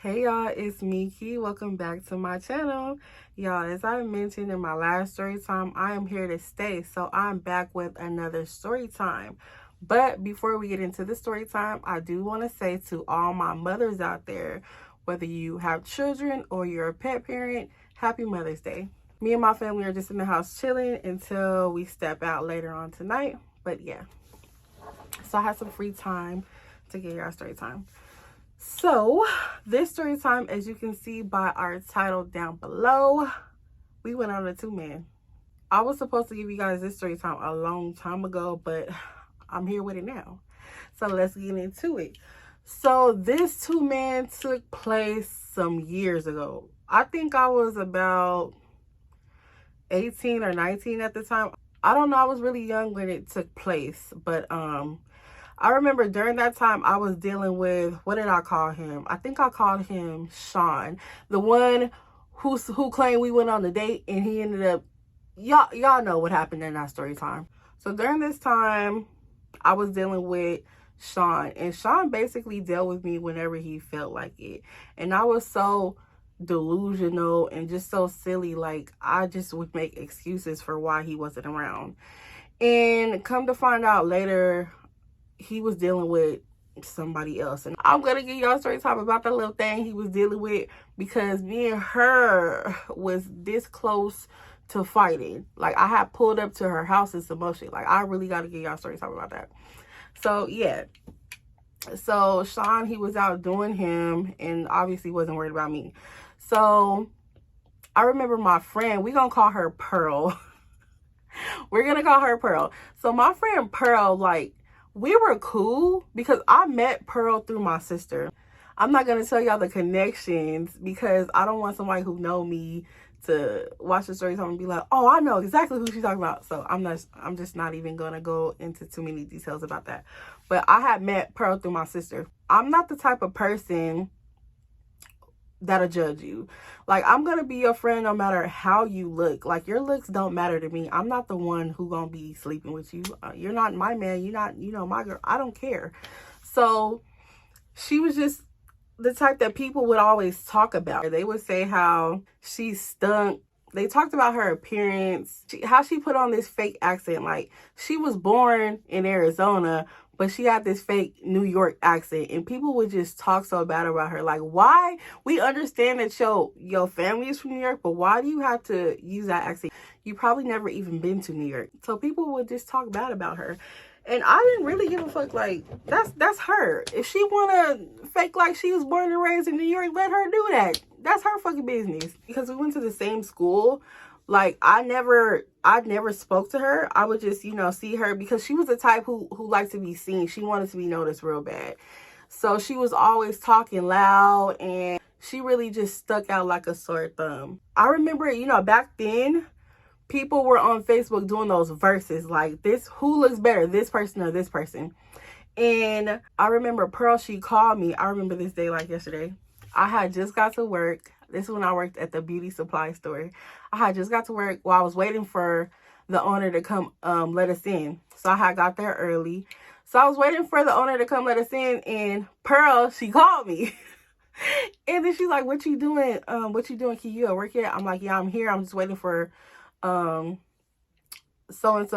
Hey y'all, it's Miki. Welcome back to my channel. Y'all, as I mentioned in my last story time, I am here to stay. So I'm back with another story time. But before we get into the story time, I do want to say to all my mothers out there, whether you have children or you're a pet parent, happy Mother's Day. Me and my family are just in the house chilling until we step out later on tonight. But yeah, so I had some free time to get y'all story time. So this story time, as you can see by our title down below, we went on a two-man. I was supposed to give you guys this story time a long time ago, but I'm here with it now. So let's get into it. So this two-man took place some years ago. I think I was about 18 or 19 at the time. I don't know, I was really young when it took place, but I remember during that time I was dealing with, what did I call him? I think I called him Sean, the one who claimed we went on a date and he ended up, y'all know what happened in that story time. So during this time I was dealing with Sean, and Sean basically dealt with me whenever he felt like it. And I was so delusional and just so silly, like I just would make excuses for why he wasn't around. And come to find out later, he was dealing with somebody else. And I'm gonna give y'all a story time about that little thing he was dealing with, because me and her was this close to fighting. Like, I had pulled up to her house and some more shit. Like, I really gotta give y'all a story time about that. So yeah, so Sean, he was out doing him and obviously wasn't worried about me. So I remember my friend, we're gonna call her Pearl. We're gonna call her Pearl. So my friend Pearl, like, we were cool because I met Pearl through my sister. I'm not going to tell y'all the connections because I don't want somebody who know me to watch the story time and be like, oh, I know exactly who she's talking about. So I'm just not even going to go into too many details about that. But I had met Pearl through my sister. I'm not the type of person that'll judge you. Like, I'm gonna be your friend no matter how you look. Like, your looks don't matter to me. I'm not the one who gonna be sleeping with you. You're not my man. You're not, my girl. I don't care. So she was just the type that people would always talk about. They would say how she stunk. They talked about her appearance, how she put on this fake accent. Like, she was born in Arizona, but she had this fake New York accent, and people would just talk so bad about her. Like, why? We understand that your family is from New York, but why do you have to use that accent? You probably never even been to New York. So people would just talk bad about her. And I didn't really give a fuck. Like, that's her. If she want to fake like she was born and raised in New York, let her do that. That's her fucking business. Because we went to the same school. Like, I never spoke to her. I would just, see her because she was the type who liked to be seen. She wanted to be noticed real bad. So she was always talking loud, and she really just stuck out like a sore thumb. I remember, back then, people were on Facebook doing those verses like, this, who looks better, this person or this person. And I remember Pearl, she called me. I remember this day like yesterday. I had just got to work. This is when I worked at the beauty supply store. I had just got to work while I was waiting for the owner to come let us in. So I had got there early. So I was waiting for the owner to come let us in, and Pearl, she called me. And then she's like, what you doing? Can you at work yet? I'm like, yeah, I'm here. I'm just waiting for so-and-so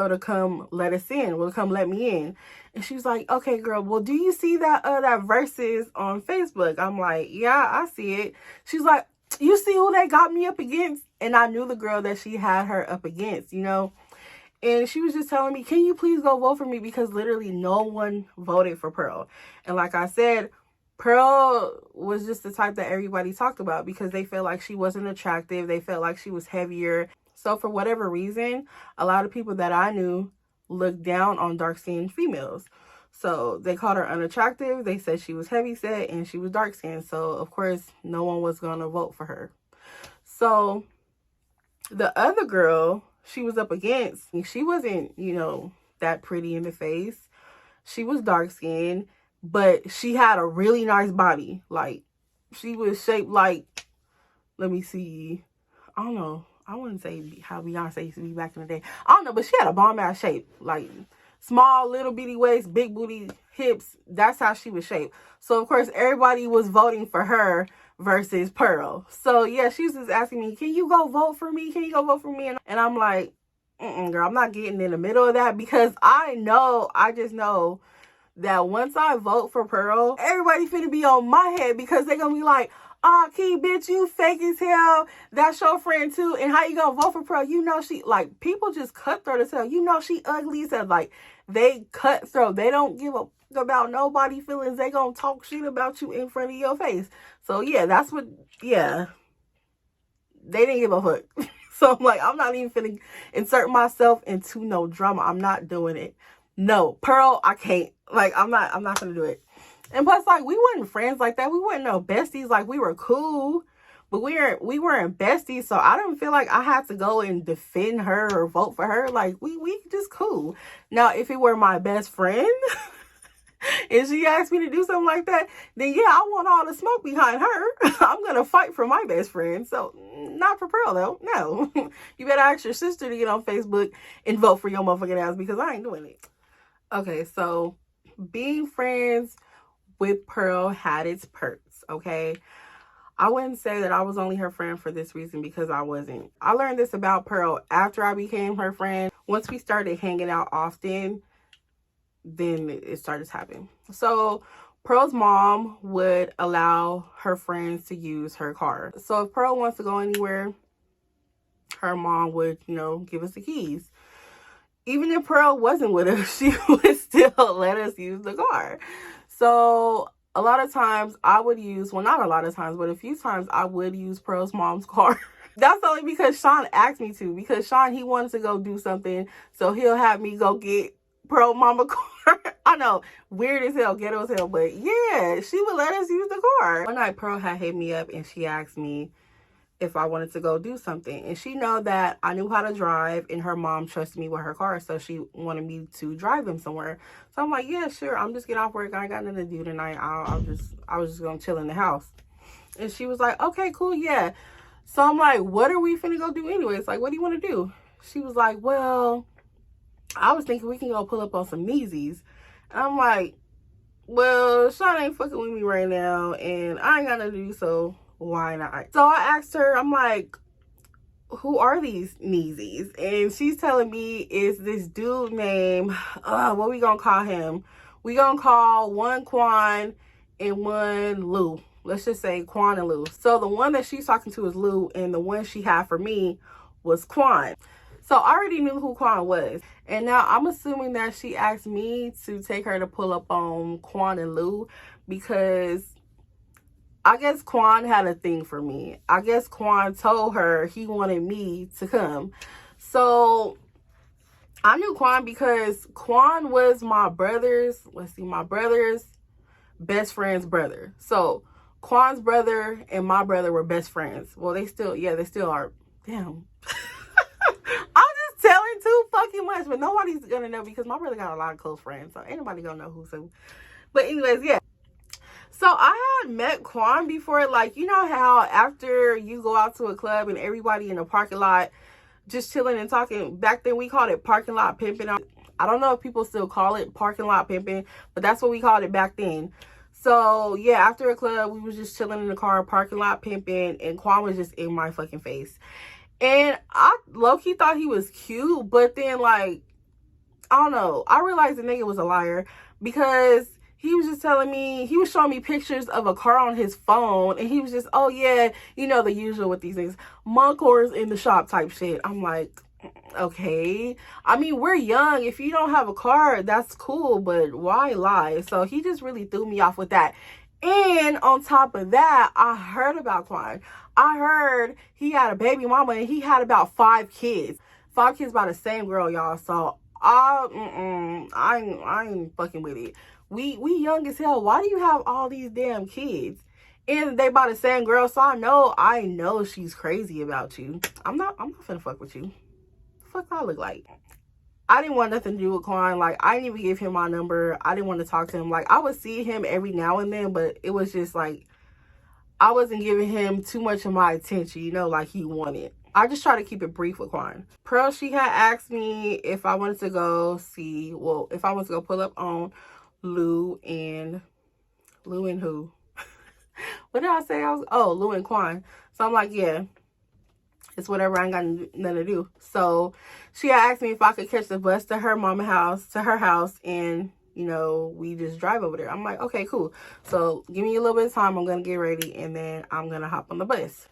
to come let us in. Will come let me in. And she was like, okay, girl, well, do you see that verses on Facebook? I'm like, yeah, I see it. She's like, you see who they got me up against? And I knew the girl that she had her up against, And she was just telling me, can you please go vote for me? Because literally no one voted for Pearl. And like I said, Pearl was just the type that everybody talked about because they felt like she wasn't attractive. They felt like she was heavier. So for whatever reason, a lot of people that I knew looked down on dark-skinned females. So they called her unattractive. They said she was heavy-set and she was dark-skinned. So, of course, no one was going to vote for her. So the other girl she was up against, she wasn't, that pretty in the face. She was dark-skinned, but she had a really nice body. Like, she was shaped like, let me see, I don't know. I wouldn't say how Beyonce used to be back in the day. I don't know, but she had a bomb-ass shape. Like, small, little bitty waist, big booty hips. That's how she was shaped. So, of course, everybody was voting for her versus Pearl. So yeah, she's just asking me, can you go vote for me? Can you go vote for me? And I'm like, girl, I'm not getting in the middle of that, because I just know that once I vote for Pearl, everybody finna be on my head, because they're gonna be like, oh, Key, bitch, you fake as hell. That's your friend too. And how you gonna vote for Pearl? You know she, like, people just cutthroat as hell. You know she ugly as hell. Like, they cutthroat. They don't give a about nobody feelings. They gonna talk shit about you in front of your face. So yeah, that's what, yeah. They didn't give a fuck. So I'm like, I'm not even finna insert myself into no drama. I'm not doing it. No, Pearl, I can't. Like, I'm not gonna do it. And plus, like, we weren't friends like that. We weren't no besties. Like, we were cool, but we weren't besties. So I didn't feel like I had to go and defend her or vote for her. Like, we just cool. Now, if it were my best friend and she asked me to do something like that, then yeah, I want all the smoke behind her. I'm gonna fight for my best friend. So not for Pearl though. No. You better ask your sister to get on Facebook and vote for your motherfucking ass, because I ain't doing it. Okay, so being friends with Pearl had its perks, okay? I wouldn't say that I was only her friend for this reason, because I wasn't. I learned this about Pearl after I became her friend. Once we started hanging out often, then it started to happen. So Pearl's mom would allow her friends to use her car. So if Pearl wants to go anywhere, her mom would, give us the keys. Even if Pearl wasn't with us, she would still let us use the car. So a lot of times I would use, well, not a lot of times, but a few times I would use Pearl's mom's car. That's only because Sean asked me to, because Sean, he wanted to go do something. So he'll have me go get Pearl mama car. I know, weird as hell, ghetto as hell, but yeah, she would let us use the car. One night Pearl had hit me up and she asked me if I wanted to go do something. And she know that I knew how to drive and her mom trusted me with her car. So she wanted me to drive him somewhere. So I'm like, yeah, sure. I'm just getting off work. I ain't got nothing to do tonight. I was just going to chill in the house. And she was like, okay, cool. Yeah. So I'm like, what are we finna go do anyways? Like, what do you want to do? She was like, well, I was thinking we can go pull up on some Yeezys. And I'm like, well, Sean ain't fucking with me right now and I ain't got nothing to do, so why not? So I asked her, I'm like, who are these Yeezys? And she's telling me it's this dude named, what we gonna call him? We gonna call one Quan and one Lou. Let's just say Quan and Lou. So the one that she's talking to is Lou, and the one she had for me was Quan. So I already knew who Quan was. And now I'm assuming that she asked me to take her to pull up on Quan and Lou, because I guess Quan had a thing for me. I guess Quan told her he wanted me to come. So I knew Quan because Quan was my brother's best friend's brother. So Quan's brother and my brother were best friends. Well, they still are. Damn. I'm just telling too fucking much, but nobody's gonna know because my brother got a lot of close friends. So ain't nobody gonna know who's who. But anyways, yeah. So I had met Quan before. Like, you know how after you go out to a club and everybody in the parking lot just chilling and talking, back then we called it parking lot pimping. I don't know if people still call it parking lot pimping, but that's what we called it back then. So yeah, after a club, we was just chilling in the car, parking lot pimping, and Quan was just in my fucking face. And I low-key thought he was cute, but then, like, I don't know. I realized the nigga was a liar because he was just telling me, he was showing me pictures of a car on his phone, and he was just, oh yeah, you know, the usual with these things, Moncors in the shop type shit. I'm like, okay. I mean, we're young. If you don't have a car, that's cool, but why lie? So he just really threw me off with that. And on top of that, I heard about Quan. I heard he had a baby mama and he had about 5 kids. 5 kids by the same girl, y'all. So I ain't fucking with it. We young as hell. Why do you have all these damn kids? And they by the same girl, so I know she's crazy about you. I'm not finna fuck with you. Fuck I look like. I didn't want nothing to do with Quan. Like, I didn't even give him my number. I didn't want to talk to him. Like, I would see him every now and then, but it was just like, I wasn't giving him too much of my attention, you know, like he wanted. I just try to keep it brief with Quan. Pearl, she had asked me if I wanted to go see, well, if I wanted to go pull up on Lou and who? What did I say? Oh, Lou and Quan. So I'm like, yeah, it's whatever. I ain't got nothing to do. So she had asked me if I could catch the bus to her house, and we just drive over there. I'm like, okay, cool. So give me a little bit of time. I'm gonna get ready, and then I'm gonna hop on the bus.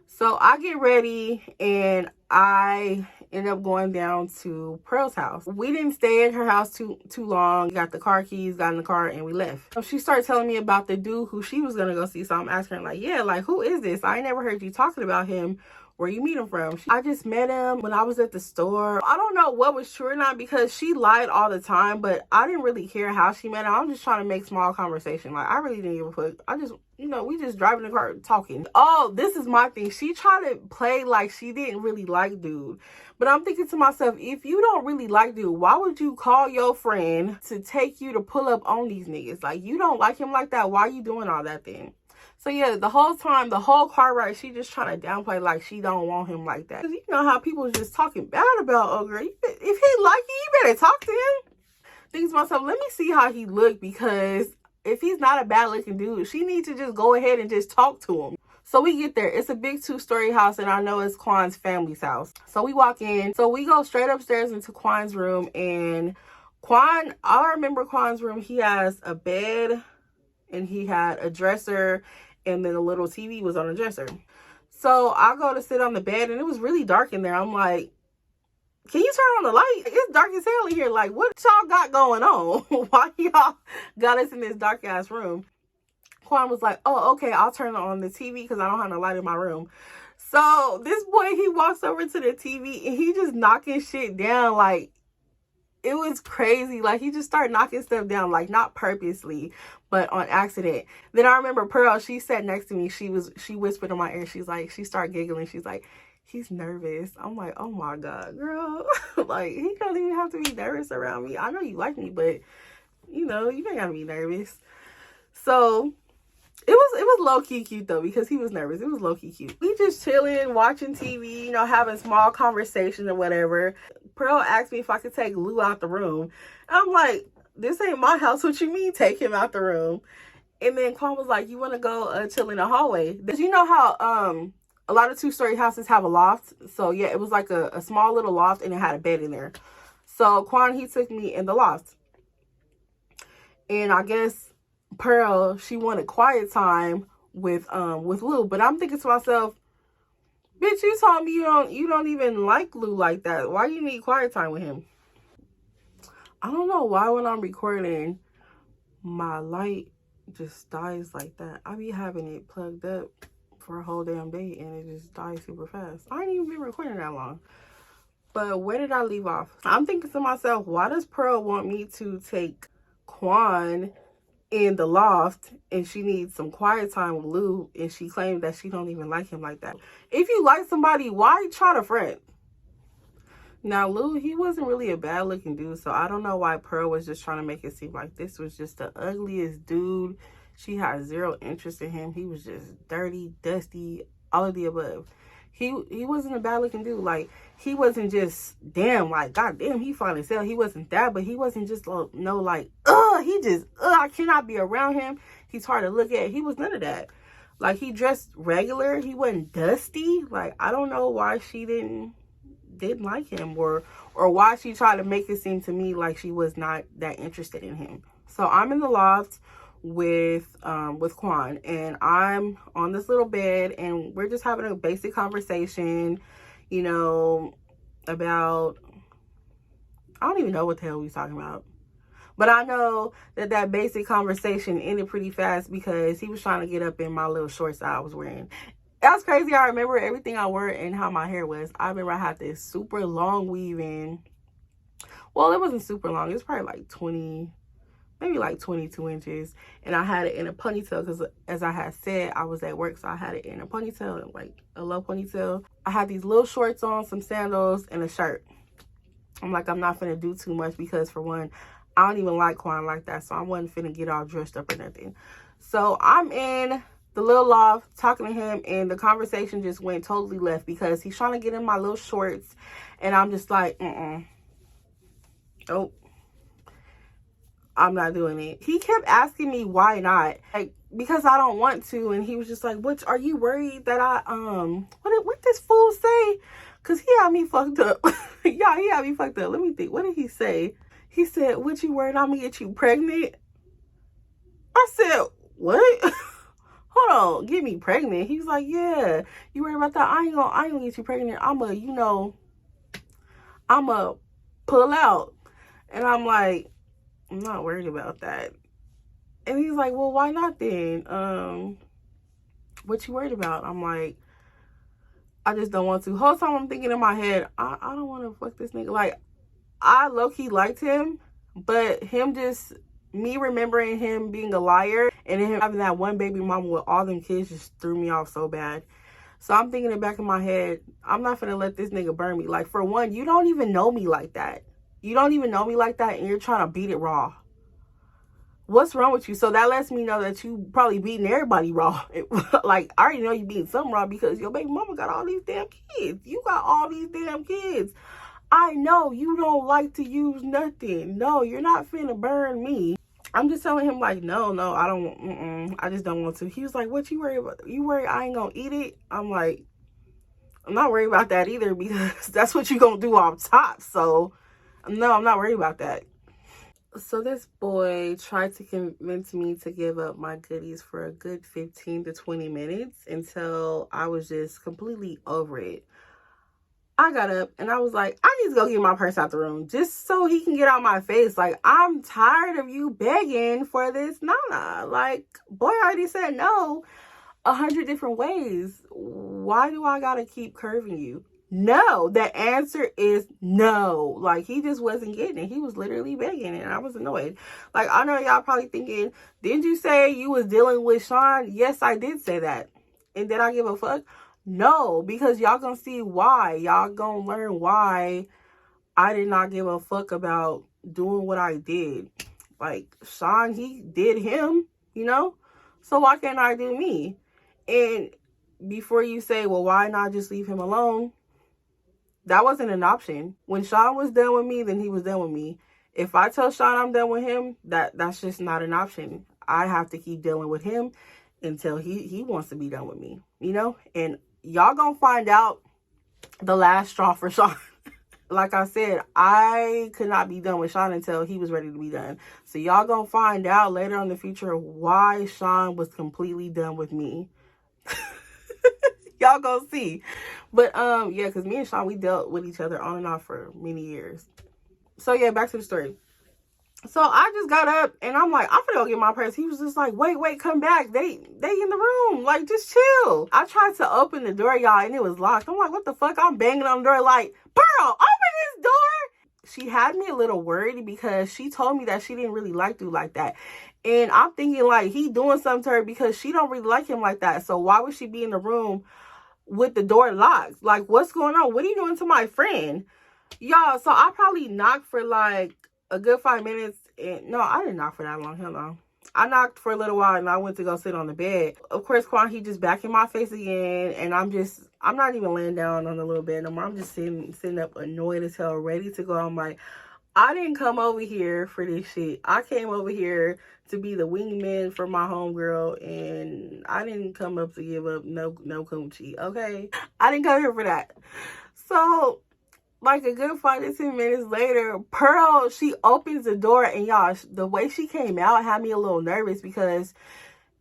So I get ready, and I end up going down to Pearl's house. We didn't stay at her house too long. Got the car keys, got in the car, and we left. So she started telling me about the dude who she was gonna go see. So I'm asking her, like, yeah, like, who is this? I never heard you talking about him. Where you meet him from? I just met him when I was at the store. I don't know what was true or not, because she lied all the time, but I didn't really care how she met him. I'm just trying to make small conversation. Like, I really didn't give a fuck. I just, we just driving the car talking. Oh, this is my thing. She tried to play like she didn't really like dude. But I'm thinking to myself, if you don't really like dude, why would you call your friend to take you to pull up on these niggas? Like, you don't like him like that. Why are you doing all that then? So yeah, the whole time, the whole car ride, she just trying to downplay like she don't want him like that. Cause you know how people just talking bad about, oh girl, if he like you, you better talk to him. Think to myself, let me see how he look, because if he's not a bad looking dude, she needs to just go ahead and just talk to him. So we get there. It's a big 2-story house, and I know it's Quan's family's house. So we walk in. So we go straight upstairs into Quan's room, and Quan, all I remember Quan's room, he has a bed, and he had a dresser, and then a little TV was on the dresser. So I go to sit on the bed, and it was really dark in there. I'm like, can you turn on the light? It's dark as hell in here. Like, what y'all got going on? Why y'all got us in this dark ass room? Quan was like, oh, okay, I'll turn on the TV because I don't have no light in my room. So this boy, he walks over to the TV, and he just knocking shit down. Like, it was crazy. Like, he just started knocking stuff down, like, not purposely, but on accident. Then I remember Pearl, she sat next to me. She whispered in my ear. She started giggling. She's like, he's nervous. I'm like, oh my God, girl. Like, he don't even have to be nervous around me. I know you like me, but you ain't gotta be nervous. So it was low-key cute though, because he was nervous. It was low-key cute. We just chilling, watching TV, having small conversations or whatever. Pearl asked me if I could take Lou out the room. I'm like, this ain't my house. What you mean take him out the room? And then Quan was like, you want to go chill in the hallway? Because you know how a lot of 2-story houses have a loft. So yeah, it was like a small little loft, and it had a bed in there. So Quan, he took me in the loft. And I guess Pearl, she wanted quiet time with Lou. But I'm thinking to myself, bitch, you told me you don't even like Lou like that. Why you need quiet time with him? I don't know why when I'm recording, my light just dies like that. I be having it plugged up for a whole damn day, and it just dies super fast. I ain't even been recording that long. But where did I leave off? I'm thinking to myself, why does Pearl want me to take Quan in the loft, and she needs some quiet time with Lou, and she claimed that she don't even like him like that? If you like somebody, why try to friend? Now, Lou, he wasn't really a bad looking dude, so I don't know why Pearl was just trying to make it seem like this was just the ugliest dude. She had zero interest in him. He was just dirty, dusty, all of the above. He wasn't a bad looking dude. Like, he wasn't just, damn, like, goddamn, he fine as hell. He wasn't that, but he wasn't just, I cannot be around him. He's hard to look at. He was none of that. Like, he dressed regular. He wasn't dusty. Like, I don't know why she didn't like him, or why she tried to make it seem to me like she was not that interested in him. So I'm in the loft with Quan, and I'm on this little bed, and we're just having a basic conversation, about, I don't even know what the hell we was talking about. But I know that basic conversation ended pretty fast because he was trying to get up in my little shorts that I was wearing. That's crazy. I remember everything I wore and how my hair was. I remember I had this super long weave in. Well, it wasn't super long. It was probably like 22 inches. And I had it in a ponytail because, as I had said, I was at work. So I had it in a ponytail, like a low ponytail. I had these little shorts on, some sandals, and a shirt. I'm like, I'm not finna do too much because, for one, I don't even like Quan like that. So I wasn't finna get all dressed up or nothing. So I'm in the little loft talking to him, and the conversation just went totally left because he's trying to get in my little shorts, and I'm just like, oh, I'm not doing it. He kept asking me why not. Like, because I don't want to. And he was just like, what, are you worried that I, what this fool say? Cause he had me fucked up. Yeah, he had me fucked up. Let me think. What did he say? He said, what, you worried I'm gonna get you pregnant? I said, what? Hold on, get me pregnant? He was like, yeah, you worried about that? I ain't gonna get you pregnant. I'ma pull out. And I'm like, I'm not worried about that. And he's like, well, why not then? What you worried about? I'm like, I just don't want to. Whole time I'm thinking in my head, I don't want to fuck this nigga. Like, I low-key liked him, but me remembering him being a liar and him having that one baby mama with all them kids just threw me off so bad. So I'm thinking in the back of my head, I'm not gonna let this nigga burn me. Like, for one, you don't even know me like that. You don't even know me like that, and you're trying to beat it raw. What's wrong with you? So that lets me know that you probably beating everybody raw. Like, I already know you beating some raw because your baby mama got all these damn kids. You got all these damn kids. I know you don't like to use nothing. No, you're not finna burn me. I'm just telling him, like, no, I don't, I just don't want to. He was like, what you worry about? You worry I ain't gonna eat it? I'm like, I'm not worried about that either, because that's what you gonna do off top. So, no, I'm not worried about that. So this boy tried to convince me to give up my goodies for a good 15 to 20 minutes until I was just completely over it. I got up and I was like, I need to go get my purse out the room just so he can get out my face. Like, I'm tired of you begging for this nana. Like, boy, I already said no 100 different ways. Why do I gotta keep curving you? No, the answer is no. Like, he just wasn't getting it. He was literally begging, and I was annoyed. Like, I know y'all probably thinking, didn't you say you was dealing with Sean? Yes, I did say that. And did I give a fuck? No, because y'all gonna see why. Y'all gonna learn why I did not give a fuck about doing what I did. Like, Sean, he did him, you know? So why can't I do me? And before you say, well, why not just leave him alone? That wasn't an option. When Sean was done with me, then he was done with me. If I tell Sean I'm done with him, that's just not an option. I have to keep dealing with him until he wants to be done with me, you know? And y'all gonna find out the last straw for Sean. Like I said, I could not be done with Sean until he was ready to be done. So y'all gonna find out later in the future why Sean was completely done with me. Y'all gonna see. But yeah, because me and Sean, we dealt with each other on and off for many years. So yeah, back to the story. So I just got up and I'm like, I'm gonna go get my purse. He was just like, wait, come back. They in the room. Like, just chill. I tried to open the door, y'all, and it was locked. I'm like, what the fuck? I'm banging on the door like, Pearl, open this door. She had me a little worried because she told me that she didn't really like dude like that. And I'm thinking, like, he doing something to her because she don't really like him like that. So why would she be in the room with the door locked? Like, what's going on? What are you doing to my friend? Y'all, so I probably knocked for like a good 5 minutes. And no, I didn't knock for that long. Hell no. I knocked for a little while and I went to go sit on the bed. Of course, Quan, he just back in my face again. And I'm not even laying down on the little bed no more. I'm just sitting up annoyed as hell, ready to go. I'm like, I didn't come over here for this shit. I came over here to be the wingman for my homegirl, and I didn't come up to give up no coochie, okay? I didn't come here for that. So, like a good 5 to 10 minutes later, Pearl, she opens the door, and y'all, the way she came out had me a little nervous because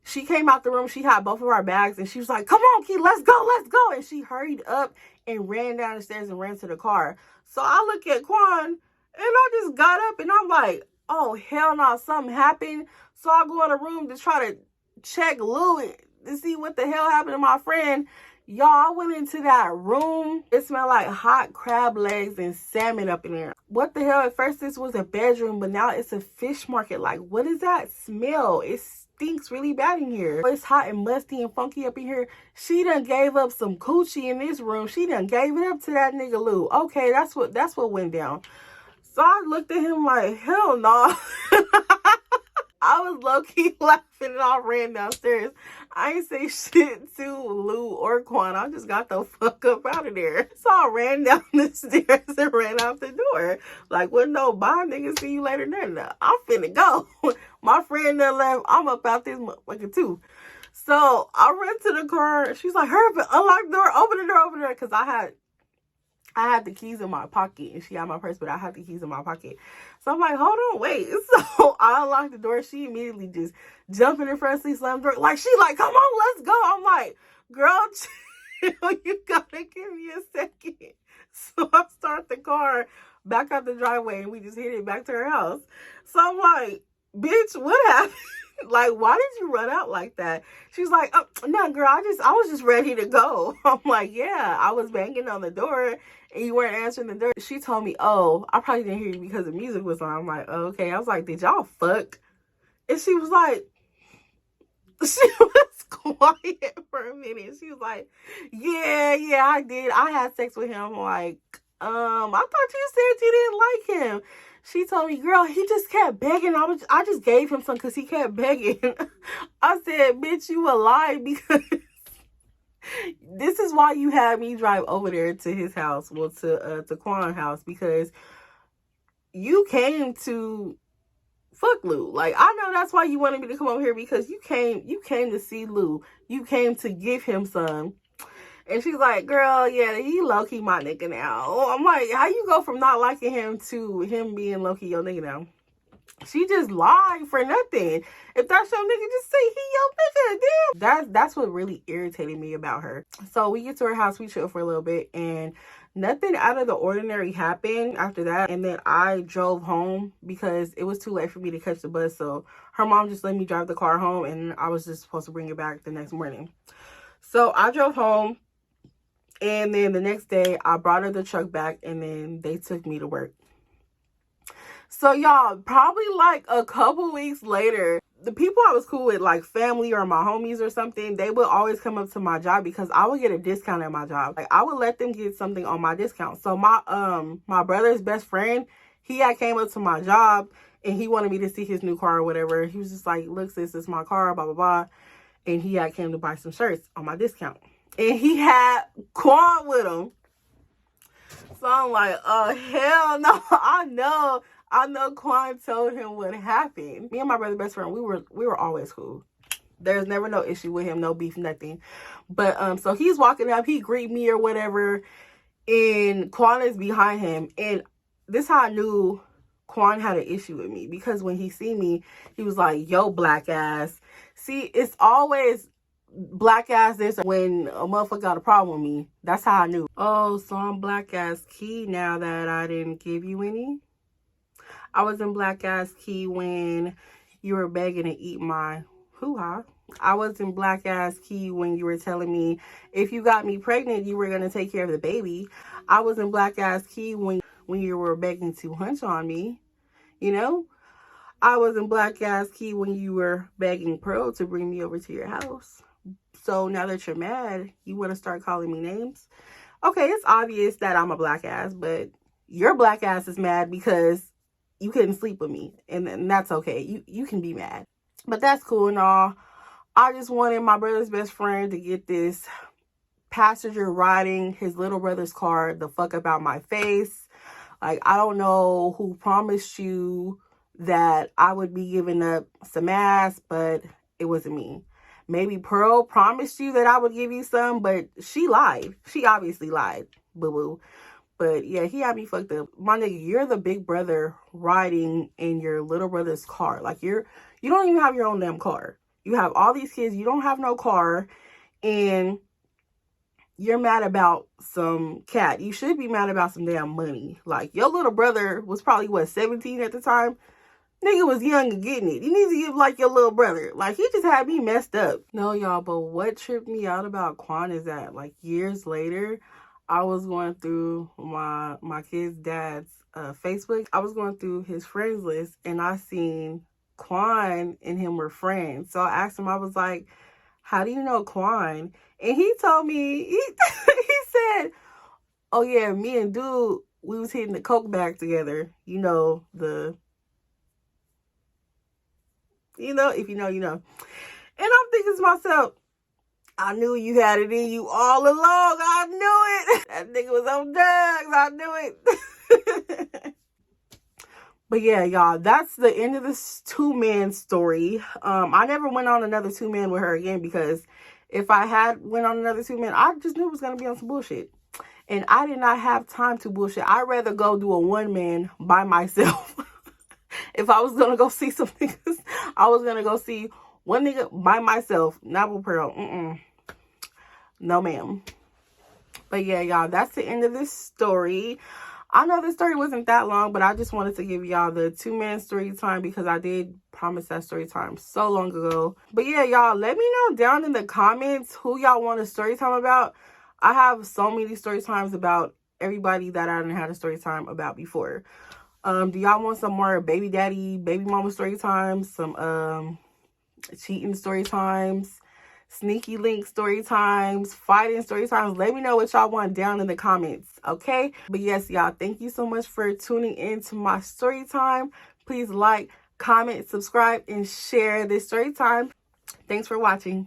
she came out the room, she had both of our bags, and she was like, come on, Key, let's go. And she hurried up and ran down the stairs and ran to the car. So I look at Quan, and I just got up and I'm like, oh, hell no, something happened. So I go in the room to try to check Lou to see what the hell happened to my friend. Y'all, I went into that room. It smelled like hot crab legs and salmon up in there. What the hell? At first this was a bedroom, but now it's a fish market. Like, what is that smell? It stinks really bad in here. It's hot and musty and funky up in here. She done gave up some coochie in this room. She done gave it up to that nigga Lou. Okay, that's what went down. So I looked at him like, hell no. I was low-key laughing and I ran downstairs. I ain't say shit to Lou or Quan. I just got the fuck up out of there. So I ran down the stairs and ran out the door. Like, well, no, bye, nigga. See you later. No, I'm finna go. My friend that left, I'm up out this motherfucker too. So I ran to the car. She's like, hurry up, unlock the door, open the door, open the door. Because I had the keys in my pocket, and she had my purse, but I had the keys in my pocket. So I'm like, hold on, wait. So I unlocked the door. She immediately just jumped in the front seat, slammed the door. Like, she like, come on, let's go. I'm like, girl, chill. You gotta give me a second. So I start the car back out the driveway, and we just hit it back to her house. So I'm like, bitch, what happened? Like, why did you run out like that? She's like, oh, no, girl, I was just ready to go. I'm like, yeah, I was banging on the door and you weren't answering the door. She told me, oh, I probably didn't hear you because the music was on. I'm like, oh, okay. I was like, did y'all fuck? And she was like, she was quiet for a minute. She was like, yeah, I did. I had sex with him. I'm like, I thought you said you didn't like him. She told me, girl, he just kept begging. I just gave him some because he kept begging. I said, bitch, you a lie, because this is why you had me drive over there to his house, well, to Quan's house, because you came to fuck Lou. Like, I know that's why you wanted me to come over here, because you came to see Lou. You came to give him some. And she's like, girl, yeah, he low-key my nigga now. I'm like, how you go from not liking him to him being low-key your nigga now? She just lied for nothing. If that's your nigga, just say he your nigga. Damn. That's what really irritated me about her. So we get to her house, we chill for a little bit, and nothing out of the ordinary happened after that. And then I drove home because it was too late for me to catch the bus. So her mom just let me drive the car home, and I was just supposed to bring it back the next morning. So I drove home. And then the next day, I brought her the truck back, and then they took me to work. So, y'all, probably like a couple weeks later, the people I was cool with, like family or my homies or something, they would always come up to my job because I would get a discount at my job. Like, I would let them get something on my discount. So, my brother's best friend, he had came up to my job, and he wanted me to see his new car or whatever. He was just like, look, sis, this is my car, blah, blah, blah. And he had came to buy some shirts on my discount. And he had Quan with him. So I'm like, oh, hell no. I know Quan told him what happened. Me and my brother's best friend, we were always cool. There's never no issue with him, no beef, nothing. But so he's walking up, he greet me or whatever, and Quan is behind him. And this how I knew Quan had an issue with me, because when he see me, he was like, yo, black ass. See, it's always black ass this when a motherfucker got a problem with me. That's how I knew. Oh, so I'm black ass Key now that I didn't give you any. I was in black ass Key when you were begging to eat my hoo-ha. I was in black ass Key when you were telling me if you got me pregnant, you were going to take care of the baby. I was in black ass Key when you were begging to hunch on me. You know? I was in black ass Key when you were begging Pearl to bring me over to your house. So now that you're mad, you want to start calling me names? Okay, it's obvious that I'm a black ass, but your black ass is mad because you couldn't sleep with me. And that's okay. You can be mad. But that's cool and all. I just wanted my brother's best friend to get this passenger riding his little brother's car the fuck up out my face. Like, I don't know who promised you that I would be giving up some ass, but it wasn't me. Maybe Pearl promised you that I would give you some, but she lied. She obviously lied, boo-boo. But yeah, he had me fucked up. My nigga, you're the big brother riding in your little brother's car. Like, you don't even have your own damn car. You have all these kids, you don't have no car, and you're mad about some cat. You should be mad about some damn money. Like, your little brother was probably, what, 17 at the time? Nigga was young and getting it. You need to give like your little brother. Like, he just had me messed up. No, y'all, but what tripped me out about Quan is that, like, years later, I was going through my kid's dad's Facebook. I was going through his friends list, and I seen Quan and him were friends. So I asked him, I was like, how do you know Quan? And he told me, he said, oh yeah, me and dude, we was hitting the coke bag together. You know, if you know, you know. And I'm thinking to myself, I knew you had it in you all along. I knew it. That nigga was on drugs. I knew it. But yeah, y'all, that's the end of this 2-man story. I never went on another 2-man with her again, because if I had went on another 2-man, I just knew it was gonna be on some bullshit. And I did not have time to bullshit. I'd rather go do a 1-man by myself. If I was gonna go see some niggas, I was gonna go see one nigga by myself, not with Pearl. No, ma'am. But yeah, y'all, that's the end of this story. I know this story wasn't that long, but I just wanted to give y'all the 2-man story time, because I did promise that story time so long ago. But yeah, y'all, let me know down in the comments who y'all want a story time about. I have so many story times about everybody that I didn't have a story time about before. Do y'all want some more baby daddy, baby mama story times? Some cheating story times? Sneaky link story times, fighting story times? Let me know what y'all want down in the comments, okay? But yes, y'all, thank you so much for tuning in to my story time. Please like, comment, subscribe, and share this story time. Thanks for watching.